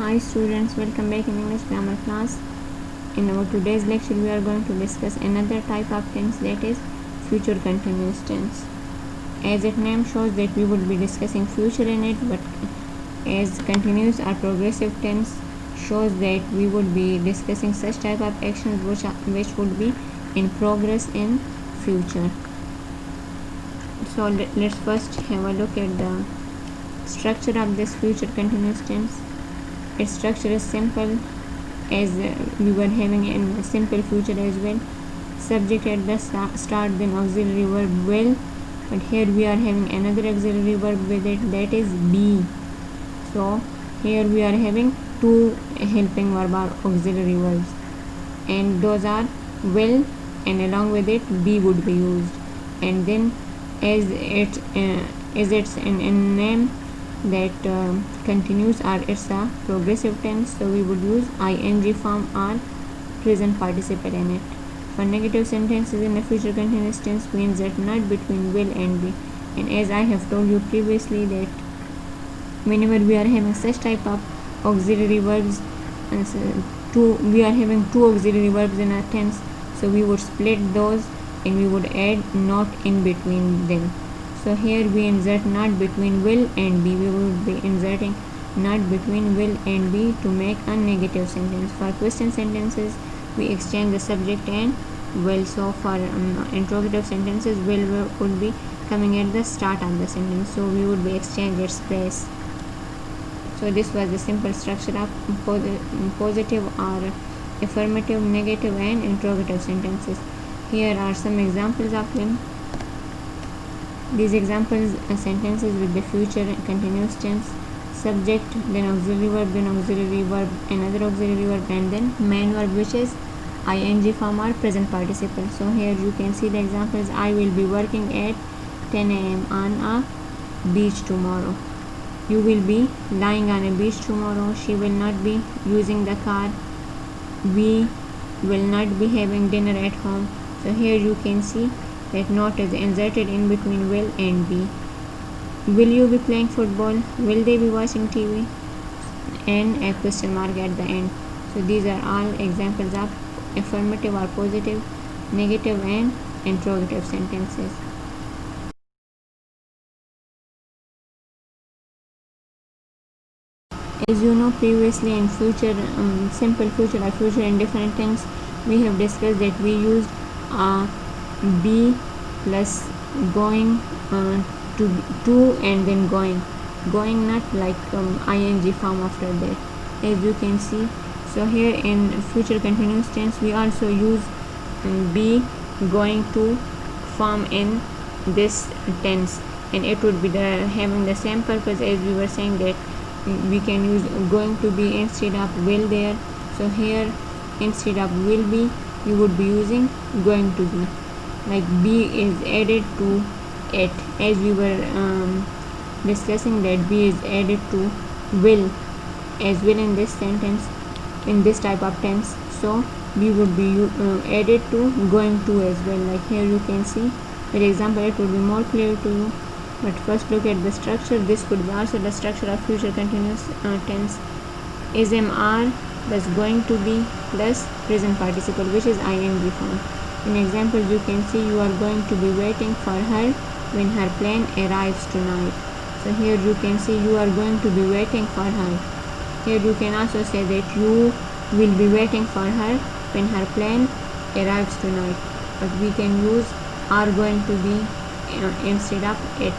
Hi students, welcome back in English grammar class. In our today's lecture we are going to discuss another type of tense, that is future continuous tense. As its name shows that we would be discussing future in it, but as continuous or progressive tense shows that we would be discussing such type of actions which would be in progress in future. So let's first have a look at the structure of this future continuous tense. Its structure is simple, as we were having in simple future as well. Subject at the start, then auxiliary verb will, but here we are having another auxiliary verb with it, that is be. So here we are having two helping verb or auxiliary verbs, and those are will, and along with it be would be used. And then as it's in name that continues, or it's a progressive tense, so we would use ing form or present participle in it. For negative sentences in a future continuous tense, we insert not between will and be. And as I have told you previously that whenever we are having such type of auxiliary verbs, we are having two auxiliary verbs in a tense, so we would split those and we would add not in between them. So here we insert not between will and be. We would be inserting not between will and be to make a negative sentence. For question sentences, we exchange the subject and will. So for interrogative sentences, will would be coming at the start of the sentence, so we would be exchange its place. So this was the simple structure of positive or affirmative, negative and interrogative sentences. Here are some examples of them. These examples sentences with the future continuous tense: subject, then auxiliary verb, then auxiliary verb, another auxiliary verb, and then main verb, which is ing form or present participle. So here you can see the examples: I will be working at 10 a.m. on a beach tomorrow. You will be lying on a beach tomorrow. She will not be using the car. We will not be having dinner at home. So here you can see that not is inserted in between will and be. Will you be playing football? Will they be watching TV? And a question mark at the end. So these are all examples of affirmative or positive, negative and interrogative sentences. As you know, previously in future, simple future or future indefinite tense, we have discussed that we used be plus going to and then going not like ing form after that, as you can see. So here in future continuous tense, we also use be going to form in this tense, and it would be having the same purpose as we were saying that we can use going to be instead of will there. So here instead of will be, you would be using going to be. Like be is added to it, as we were discussing that be is added to will as well in this sentence, in this type of tense. So be would be added to going to as well. Like here you can see, for example, it would be more clear to you. But first look at the structure. This could be also the structure of future continuous tense: is are plus going to be plus present participle, which is ing form. In example, you can see you are going to be waiting for her when her plane arrives tonight. So here you can see you are going to be waiting for her. Here you can also say that you will be waiting for her when her plane arrives tonight, but we can use are going to be instead of it.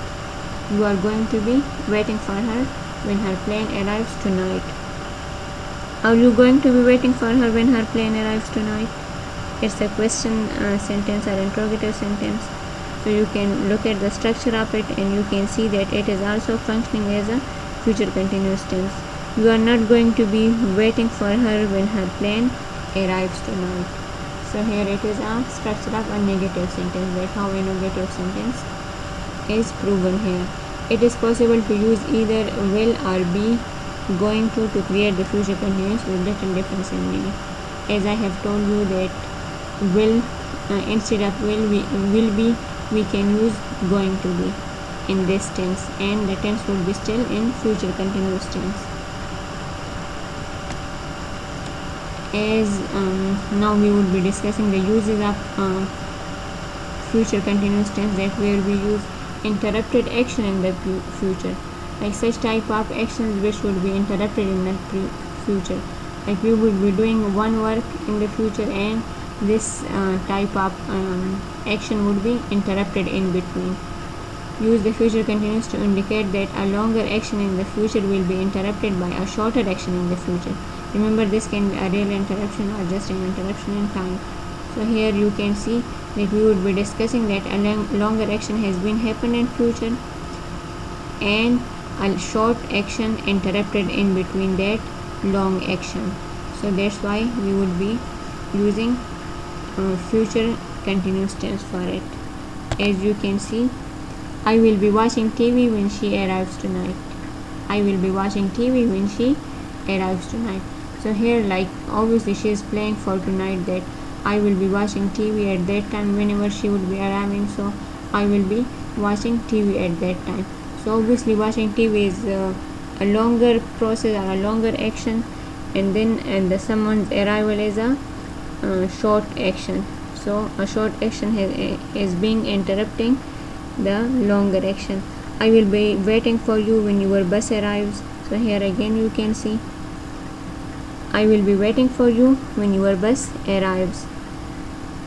You are going to be waiting for her when her plane arrives tonight. Are you going to be waiting for her when her plane arrives tonight? It's a question sentence or interrogative sentence. So you can look at the structure of it and you can see that it is also functioning as a future continuous tense. You are not going to be waiting for her when her plane arrives tonight. So here it is a structure of a negative sentence, that how a negative sentence is proven here. It is possible to use either will or be going to create the future continuous with little difference in meaning. As I have told you that will instead of will be, we can use going to be in this tense, and the tense would be still in future continuous tense. As now we would be discussing the uses of future continuous tense, that where we use interrupted action in the future, like such type of actions which would be interrupted in the future, like we would be doing one work in the future and this type of action would be interrupted in between. Use the future continuous to indicate that a longer action in the future will be interrupted by a shorter action in the future. Remember, this can be a real interruption or just an interruption in time. So here you can see that we would be discussing that a longer action has been happened in future and a short action interrupted in between that long action. So that's why we would be using future continuous tense for it. As you can see, I will be watching TV when she arrives tonight. I will be watching TV when she arrives tonight. So here, like obviously she is playing for tonight, that I will be watching TV at that time whenever she would be arriving. So I will be watching TV at that time. So obviously watching TV is a longer process or a longer action, and then the someone's arrival is a short action. So a short action is being interrupting the longer action. I will be waiting for you when your bus arrives. So here again you can see I will be waiting for you when your bus arrives.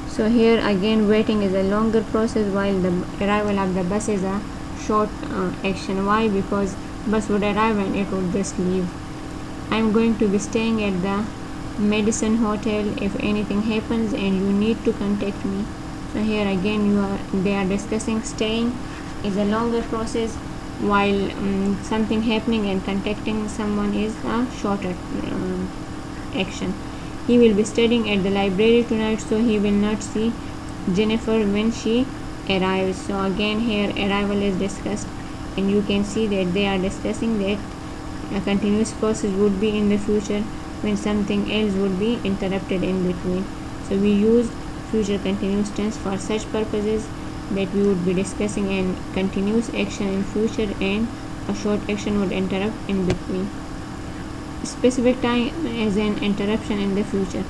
So here again waiting is a longer process, while the arrival of the bus is a short action. Why? Because bus would arrive and it would just leave. I am going to be staying at the Madison Hotel if anything happens and you need to contact me. So here again they are discussing staying is a longer process, while something happening and contacting someone is a shorter action. He will be studying at the library tonight, so he will not see Jennifer when she arrives. So again here arrival is discussed, and you can see that they are discussing that a continuous process would be in the future when something else would be interrupted in between. So we use future continuous tense for such purposes, that we would be discussing an continuous action in future and a short action would interrupt in between. Specific time as an interruption in the future.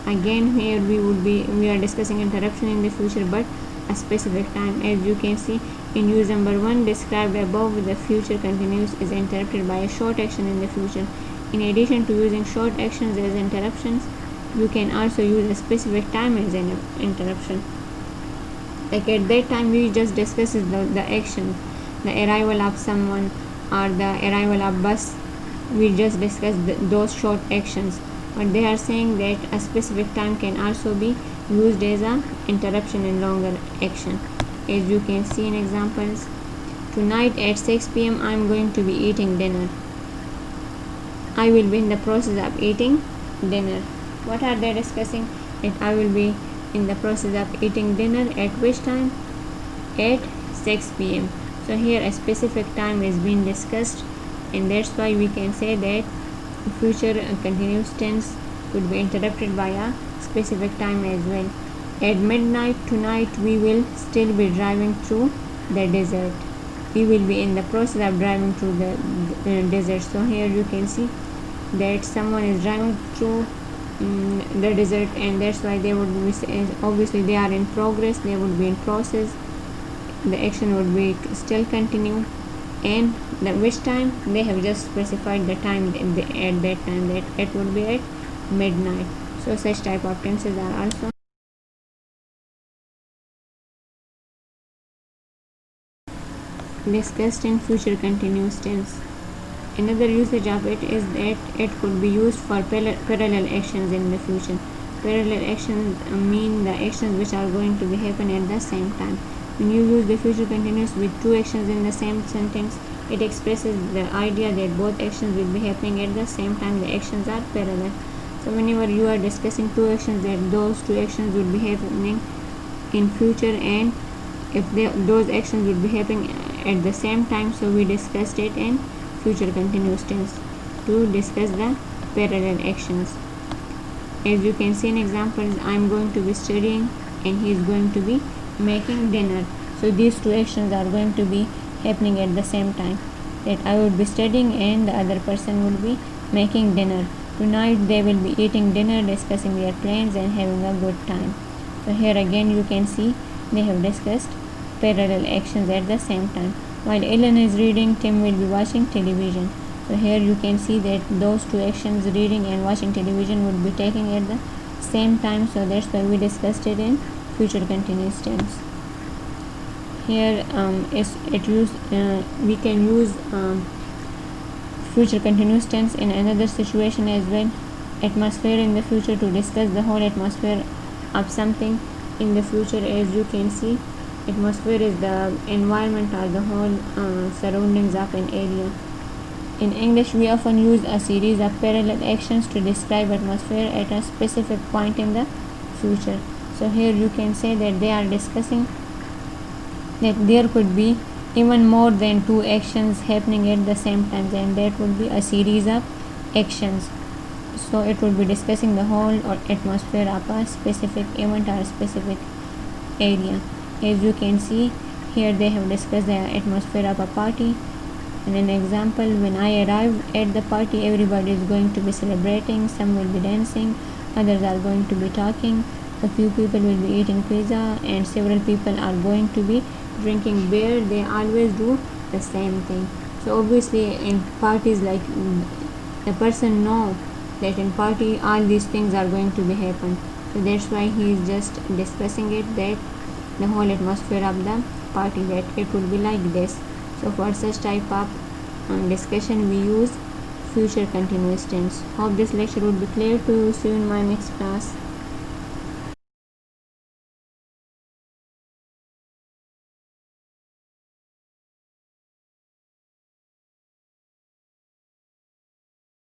Again here we are discussing interruption in the future, but a specific time. As you can see in use number 1 described above, the future continuous is interrupted by a short action in the future. In addition to using short actions as interruptions, you can also use a specific time as an interruption. Like at that time we just discussed the action, the arrival of someone or the arrival of bus. We just discussed those short actions, but they are saying that a specific time can also be used as an interruption in longer action. As you can see in examples, tonight at 6 p.m. I am going to be eating dinner. I will be in the process of eating dinner. What are they discussing? That I will be in the process of eating dinner at which time? At 6 p.m. So here a specific time is being discussed, and that's why we can say that future continuous tense could be interrupted by a specific time as well. At midnight tonight we will still be driving through the desert. We will be in the process of driving through the desert. So here you can see that someone is driving through the desert, and that's why they would be, obviously they are in progress, they would be in process, the action would be still continue, and the which time they have just specified the time at that time, that it would be at midnight. So such type of tenses are also discussed in future continuous tense. Another usage of it is that it could be used for parallel actions in the future. Parallel actions mean the actions which are going to be happen at the same time. When you use the future continuous with two actions in the same sentence, it expresses the idea that both actions will be happening at the same time. The actions are parallel. So whenever you are discussing two actions, that those two actions would be happening in future, and if those actions would be happening at the same time, so we discussed it in future continuous tense to discuss the parallel actions. As you can see in examples, I am going to be studying and he is going to be making dinner. So these two actions are going to be happening at the same time, that I would be studying and the other person would be making dinner. Tonight they will be eating dinner, discussing their plans and having a good time. So here again you can see they have discussed parallel actions at the same time. While Ellen is reading, Tim will be watching television. So here you can see that those two actions, reading and watching television, would be taking at the same time. So that's why we discussed it in future continuous tense. Here we can use future continuous tense in another situation as well. Atmosphere in the future, to discuss the whole atmosphere of something in the future. As you can see, atmosphere is the environment or the whole surroundings of an area. In English, we often use a series of parallel actions to describe atmosphere at a specific point in the future. So here you can say that they are discussing that there could be even more than two actions happening at the same time, and that would be a series of actions. So it would be discussing the whole or atmosphere of a specific event or a specific area. As you can see here, they have discussed the atmosphere of a party. And an example, when I arrived at the party, everybody is going to be celebrating, some will be dancing, others are going to be talking, a few people will be eating pizza, and several people are going to be drinking beer. They always do the same thing. So obviously in parties, like, the person know that in party all these things are going to be happen. So that's why he is just discussing it, that the whole atmosphere of the party, that it will be like this. So for such type of discussion we use future continuous tense. Hope this lecture would be clear to you. See you in my next class.